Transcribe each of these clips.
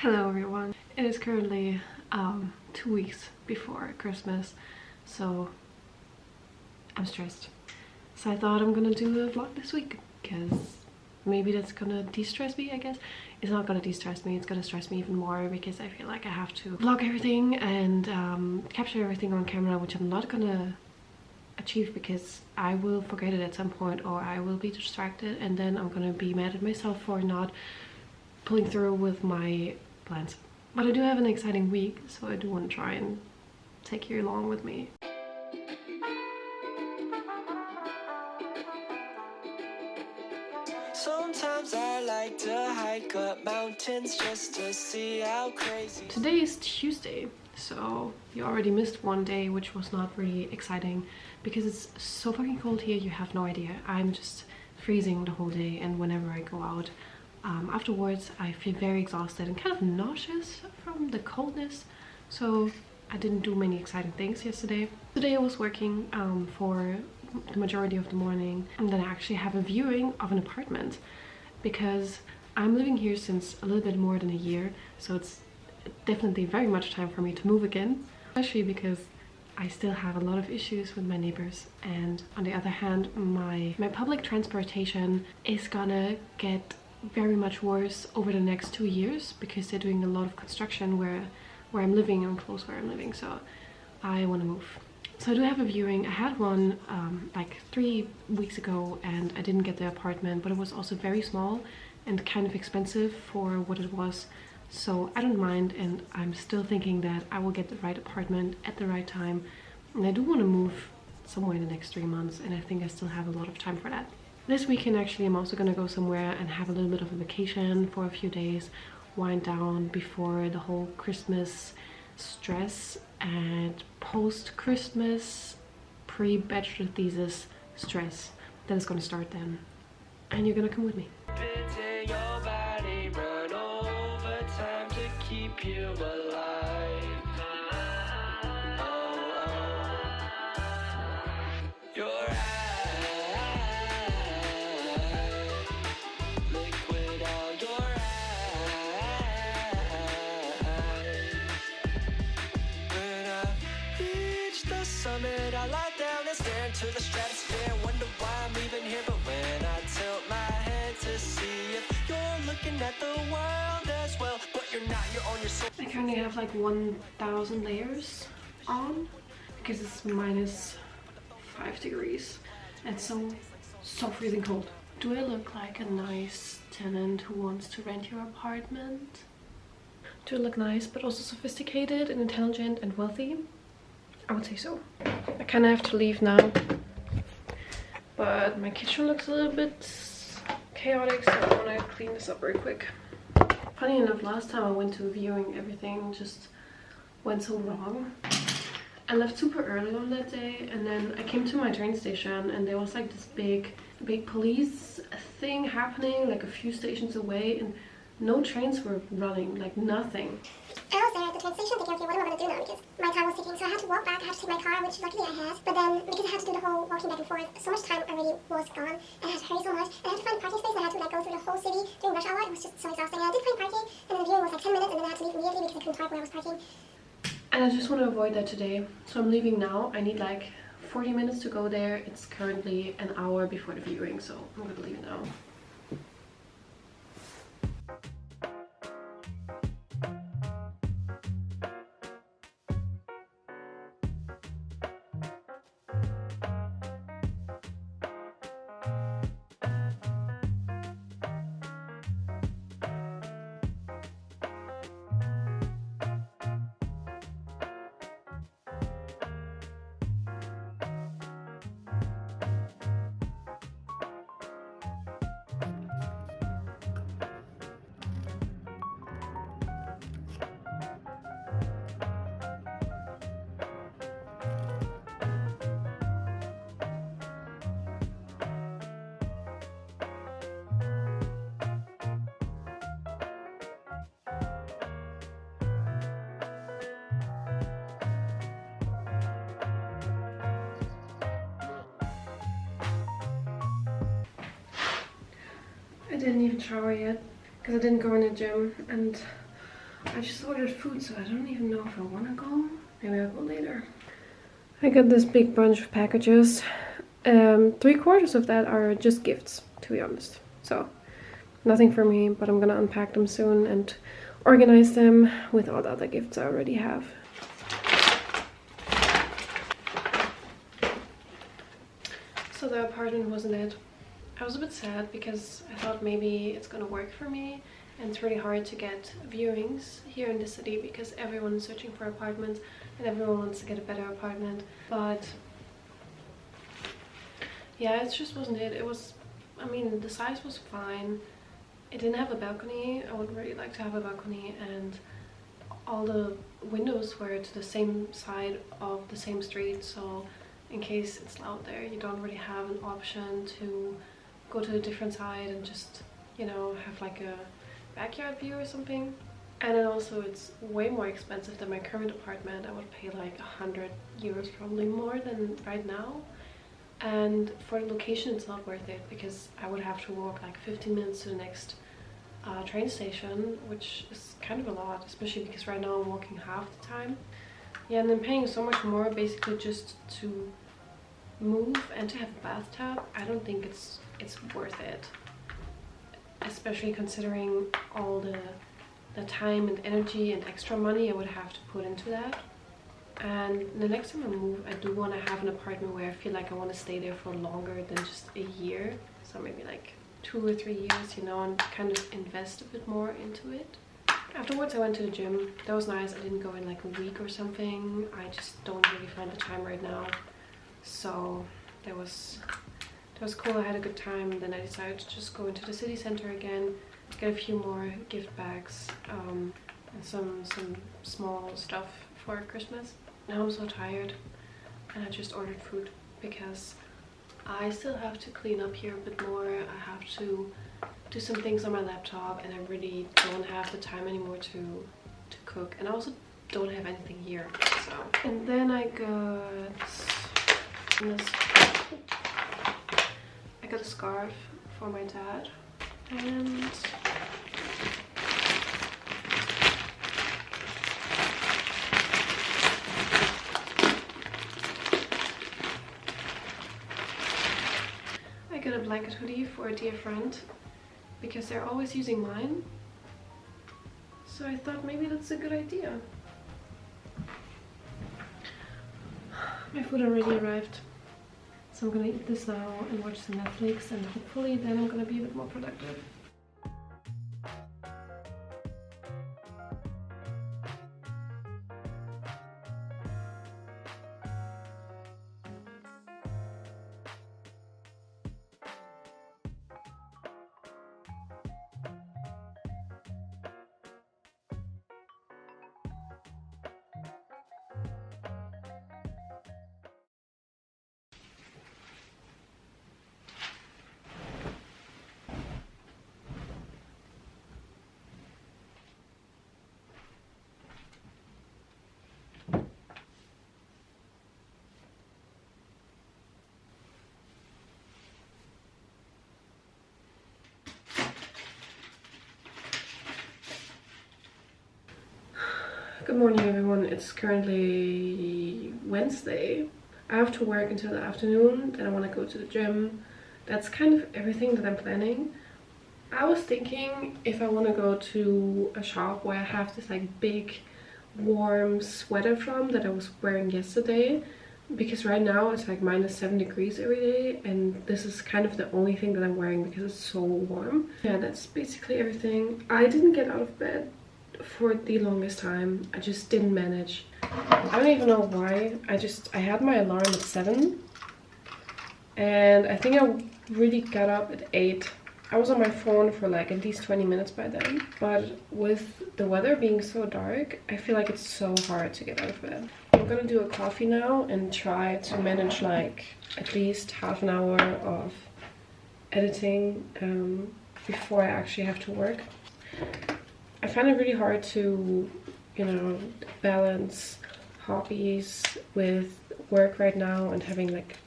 Hello everyone. It is currently 2 weeks before Christmas, so I'm stressed. So I thought I'm gonna do a vlog this week because maybe that's gonna de-stress me, I guess. It's not gonna de-stress me, it's gonna stress me even more because I feel like I have to vlog everything and capture everything on camera, which I'm not gonna achieve because I will forget it at some point or I will be distracted, and then I'm gonna be mad at myself for not pulling through with my plans. But I do have an exciting week, so I do want to try and take you along with me. Sometimes I like to hike up mountains just to see how crazy. Today is Tuesday, so you already missed one day, which was not really exciting because it's so fucking cold here, you have no idea. I'm just freezing the whole day, and whenever I go out afterwards I feel very exhausted and kind of nauseous from the coldness, so I didn't do many exciting things yesterday. Today I was working for the majority of the morning, and then I actually have a viewing of an apartment because I'm living here since a little bit more than a year, so it's definitely very much time for me to move again, especially because I still have a lot of issues with my neighbors, and on the other hand my public transportation is gonna get very much worse over the next 2 years because they're doing a lot of construction where I'm living and close where I'm living, so I want to move. So I do have a viewing. I had one like 3 weeks ago and I didn't get the apartment, but it was also very small and kind of expensive for what it was, so I don't mind, and I'm still thinking that I will get the right apartment at the right time, and I do want to move somewhere in the next 3 months, and I think I still have a lot of time for that. This weekend actually I'm also gonna go somewhere and have a little bit of a vacation for a few days, wind down before the whole Christmas stress and post-Christmas pre-bachelor thesis stress that is gonna start then, and you're gonna come with me. I lie down and stare into the stratosphere, wonder why I'm even here. But when I tilt my head to see if you're looking at the world as well, but you're not, you're on your soul. I currently have like 1,000 layers on because it's -5 degrees and so freezing cold. Do I look like a nice tenant who wants to rent your apartment? Do I look nice but also sophisticated and intelligent and wealthy? I would say so. I kind of have to leave now, but my kitchen looks a little bit chaotic, so I want to clean this up very quick. Funny enough, last time I went to a viewing, everything just went so wrong. I left super early on that day, and then I came to my train station and there was like this big police thing happening like a few stations away, and no trains were running, like nothing. I was there at the train station thinking, okay, what am I going to do now, because my time was ticking, so I had to walk back, I had to take my car, which luckily I had, but then because I had to do the whole walking back and forth, so much time already was gone, and I had to hurry so much, and I had to find a parking space, and I had to like go through the whole city during rush hour. It was just so exhausting, and I did find parking, and then the viewing was like 10 minutes, and then I had to leave immediately because I couldn't park where I was parking. And I just want to avoid that today, so I'm leaving now. I need like 40 minutes to go there. It's currently an hour before the viewing, so I'm gonna leave now. I didn't even shower yet because I didn't go in the gym, and I just ordered food, so I don't even know if I want to go. Maybe I'll go later. I got this big bunch of packages. 3/4 of that are just gifts, to be honest. So nothing for me, but I'm gonna unpack them soon and organize them with all the other gifts I already have. So the apartment wasn't it. I was a bit sad because I thought maybe it's gonna work for me, and it's really hard to get viewings here in the city because everyone is searching for apartments and everyone wants to get a better apartment. But yeah, it just wasn't it. It was, I mean, the size was fine. It didn't have a balcony. I would really like to have a balcony, and all the windows were to the same side of the same street, so in case it's loud there, you don't really have an option to go to a different side and just, you know, have like a backyard view or something. And then also it's way more expensive than my current apartment. I would pay like 100 euros, probably more than right now. And for the location it's not worth it because I would have to walk like 15 minutes to the next train station, which is kind of a lot, especially because right now I'm walking half the time. Yeah, and then paying so much more basically just to move and to have a bathtub, I don't think it's worth it, especially considering all the time and energy and extra money I would have to put into that. And the next time I move, I do want to have an apartment where I feel like I want to stay there for longer than just a year, so maybe like 2 or 3 years, you know, and kind of invest a bit more into it. Afterwards I went to the gym. That was nice. I didn't go in like a week or something. I just don't really find the time right now, so that was cool. I had a good time, and then I decided to just go into the city center again, get a few more gift bags, and some small stuff for Christmas. Now I'm so tired, and I just ordered food because I still have to clean up here a bit more. I have to do some things on my laptop, and I really don't have the time anymore to cook, and I also don't have anything here. So, and then I got a scarf for my dad, and I got a blanket hoodie for a dear friend because they're always using mine, so I thought maybe that's a good idea. My food already arrived, so I'm gonna eat this now and watch some Netflix, and hopefully then I'm gonna be a bit more productive. Good morning everyone, it's currently Wednesday. I have to work until the afternoon, then I want to go to the gym. That's kind of everything that I'm planning. I was thinking if I want to go to a shop where I have this like big warm sweater from that I was wearing yesterday, because right now it's like -7 degrees every day, and this is kind of the only thing that I'm wearing because it's so warm. Yeah, that's basically everything. I didn't get out of bed for the longest time. I just didn't manage. I don't even know why. I had my alarm at 7, and I think I really got up at 8. I was on my phone for like at least 20 minutes by then, but with the weather being so dark, I feel like it's so hard to get out of bed. I'm gonna do a coffee now and try to manage like at least half an hour of editing before I actually have to work. I find it really hard to, you know, balance hobbies with work right now, and having like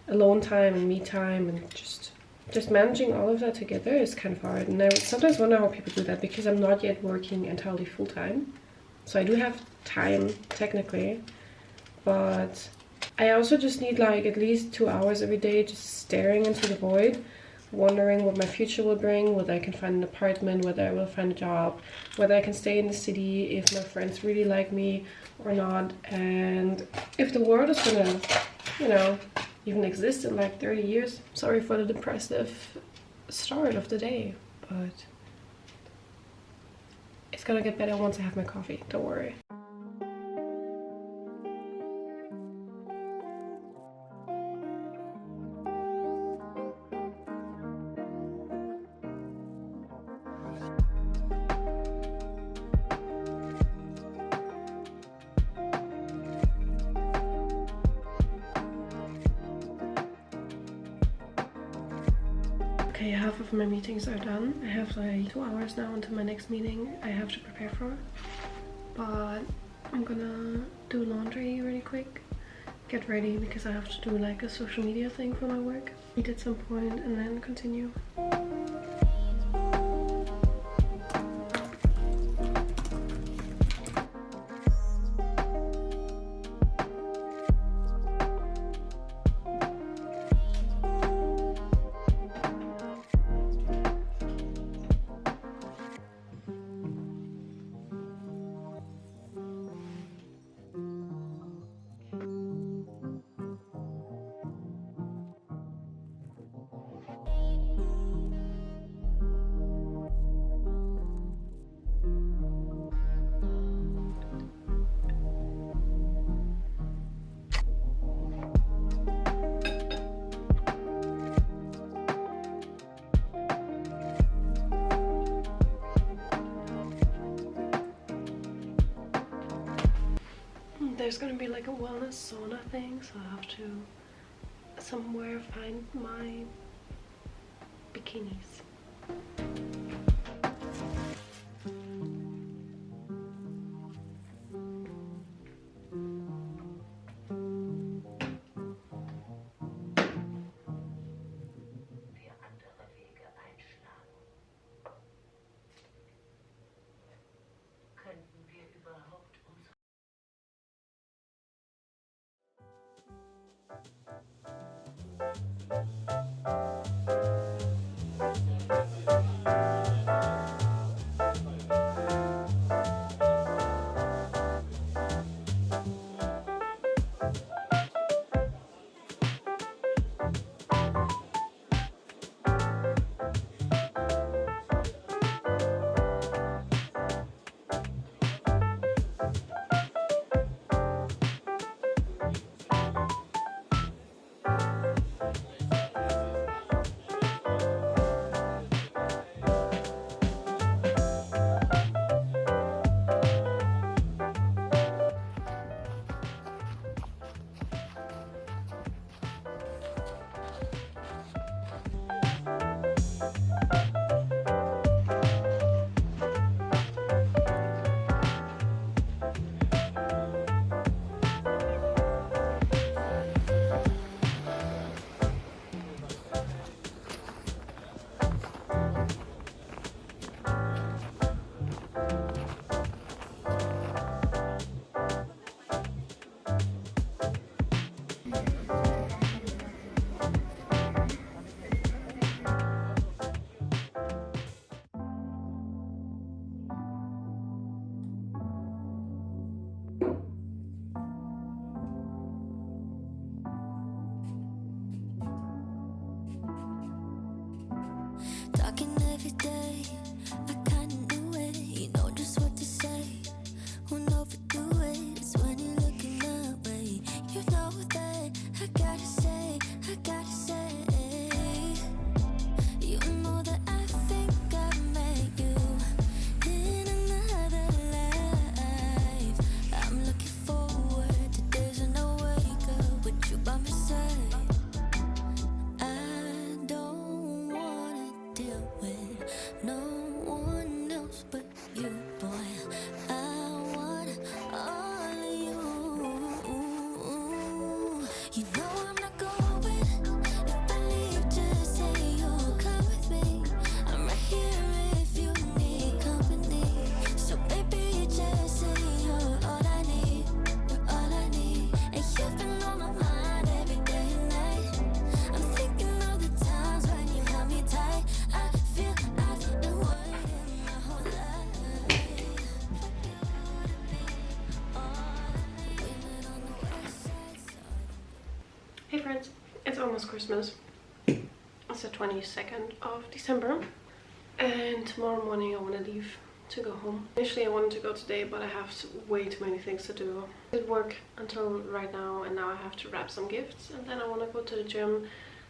alone time and me time, and just just managing all of that together is kind of hard. And I sometimes wonder how people do that, because I'm not yet working entirely full-time. So I do have time, technically. But I also just need like at least 2 hours every day just staring into the void, wondering what my future will bring, whether I can find an apartment, whether I will find a job, whether I can stay in the city, if my friends really like me or not, and if the world is gonna, you know, even exist in like 30 years. Sorry for the depressive start of the day, but it's gonna get better once I have my coffee, don't worry. Okay, half of my meetings are done. I have like 2 hours now until my next meeting I have to prepare for. But I'm gonna do laundry really quick, get ready, because I have to do like a social media thing for my work. Eat at some point and then continue. There's gonna be like a wellness sauna thing, so I have to somewhere find my bikinis. friends, it's almost Christmas. It's the 22nd of December and tomorrow morning I want to leave to go home. Initially I wanted to go today, but I have way too many things to do. I did work until right now and now I have to wrap some gifts, and then I want to go to the gym,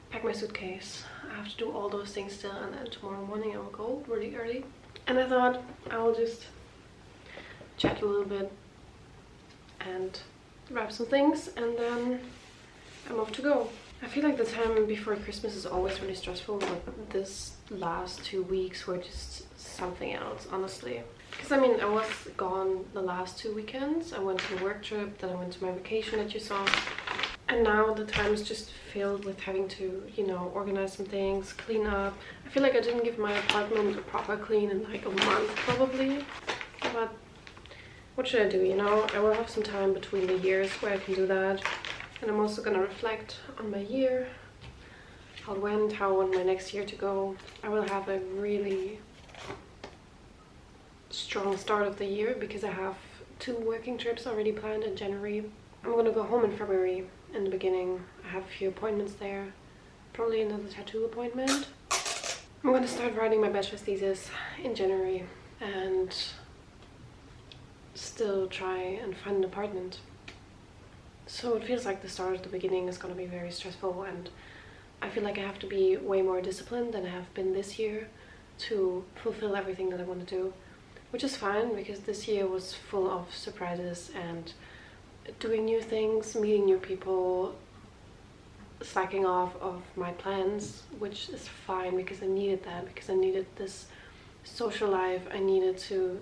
pack my suitcase. I have to do all those things still, and then tomorrow morning I will go really early. And I thought I will just chat a little bit and wrap some things, and then I'm off to go. I feel like the time before Christmas is always really stressful, but this last 2 weeks were just something else, honestly. Because I mean, I was gone the last 2 weekends. I went on a work trip, then I went to my vacation that you saw. And now the time is just filled with having to, you know, organize some things, clean up. I feel like I didn't give my apartment a proper clean in like a month probably. But what should I do, you know? I will have some time between the years where I can do that. And I'm also gonna reflect on my year, how it went, how I want my next year to go. I will have a really strong start of the year because I have 2 working trips already planned in January. I'm gonna go home in February in the beginning. I have a few appointments there, probably another tattoo appointment. I'm gonna start writing my bachelor's thesis in January and still try and find an apartment. So it feels like the start of the beginning is going to be very stressful, and I feel like I have to be way more disciplined than I have been this year to fulfill everything that I want to do, which is fine because this year was full of surprises and doing new things, meeting new people, slacking off of my plans, which is fine because I needed that, because I needed this social life. I needed to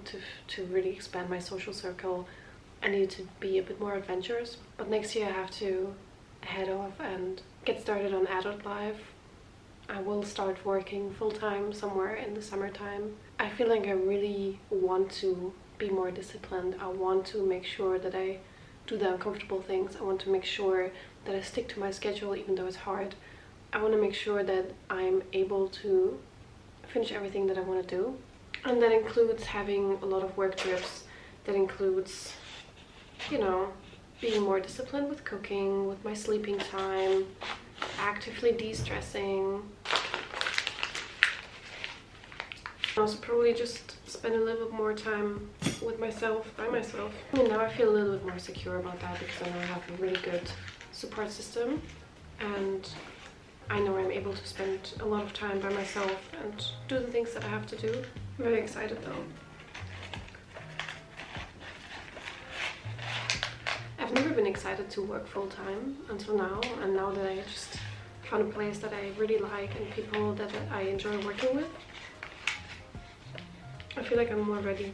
really expand my social circle. I need to be a bit more adventurous, but next year I have to head off and get started on adult life. I will start working full-time somewhere in the summertime. I feel like I really want to be more disciplined. I want to make sure that I do the uncomfortable things. I want to make sure that I stick to my schedule even though it's hard. I want to make sure that I'm able to finish everything that I want to do. And that includes having a lot of work trips. That includes, you know, being more disciplined with cooking, with my sleeping time, actively de-stressing. Also probably just spend a little bit more time with myself, by myself. I mean, now I feel a little bit more secure about that because I know I have a really good support system, and I know I'm able to spend a lot of time by myself and do the things that I have to do. I'm very excited though. I've never been excited to work full-time until now, and now that I just found a place that I really like and people that I enjoy working with, I feel like I'm more ready.